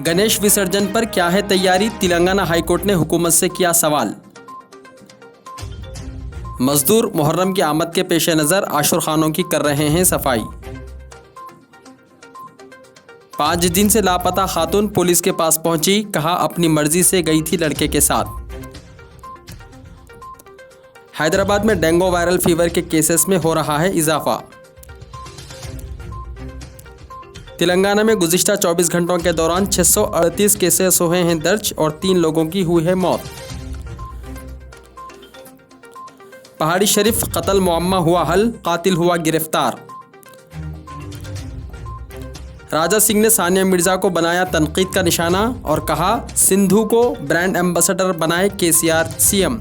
गणेश विसर्जन पर क्या है तैयारी, तेलंगाना हाईकोर्ट ने हुकूमत से किया सवाल। मजदूर मुहर्रम की आमद के पेश नज़र आशुर खानों की कर रहे हैं सफाई। 5 दिन से लापता खातून पुलिस के पास पहुंची, कहा अपनी मर्जी से गई थी लड़के के साथ। हैदराबाद में डेंगू वायरल फीवर के केसेस में हो रहा है इजाफा। तेलंगाना में गुज़िश्ता 24 घंटों के दौरान 638 केसेस हुए हैं दर्ज और 3 लोगों की हुई है मौत। पहाड़ी शरीफ कत्ल मुअम्मा हुआ हल, कातिल हुआ गिरफ्तार। राजा सिंह ने सानिया मिर्जा को बनाया तनकीद का निशाना और कहा सिंधु को ब्रांड एम्बेसडर बनाए KCR CM.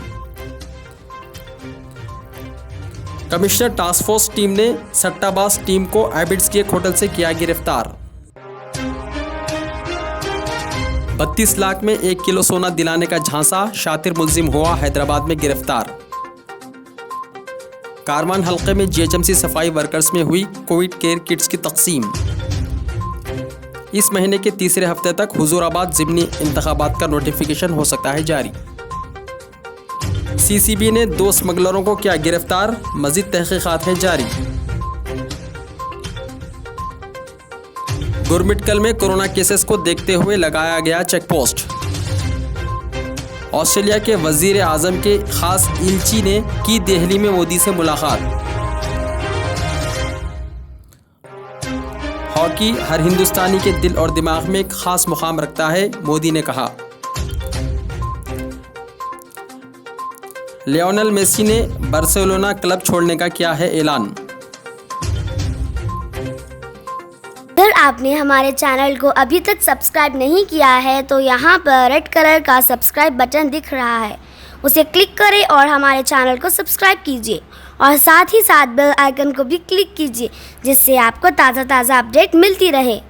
Commissioner task force team ने सट्टाबाज टीम को एबिड्स के एक होटल से किया गिरफ्तार। 32 लाख में 1 किलो सोना दिलाने का झांसा, शातिर मुल्जिम हुआ हैदराबाद में गिरफ्तार। कारवान हल्के में जीएचएमसी सफाई वर्कर्स में हुई कोविड केयर किट्स की तकसीम। इस महीने के तीसरे हफ्ते तक हुजूराबाद ज़िमनी इंतखाबात का नोटिफिकेशन हो सकता है जारी। सीसीबी ने 2 स्मगलरों को किया गिरफ्तार, मजीद तहकीकात हैं जारी। गुरमिटकल में कोरोना केसेस को देखते हुए लगाया गया चेक पोस्ट। ऑस्ट्रेलिया के वजीर आजम के खास इल्ची ने की दिल्ली में मोदी से मुलाकात। हॉकी हर हिंदुस्तानी के दिल और दिमाग में एक खास मुकाम रखता है, मोदी ने कहा। लियोनेल मेसी ने बार्सिलोना क्लब छोड़ने का किया है ऐलान। अगर आपने हमारे चैनल को अभी तक सब्सक्राइब नहीं किया है तो यहाँ पर रेड कलर का सब्सक्राइब बटन दिख रहा है, उसे क्लिक करें और हमारे चैनल को सब्सक्राइब कीजिए और साथ ही साथ बेल आइकन को भी क्लिक कीजिए, जिससे आपको ताज़ा अपडेट मिलती रहे।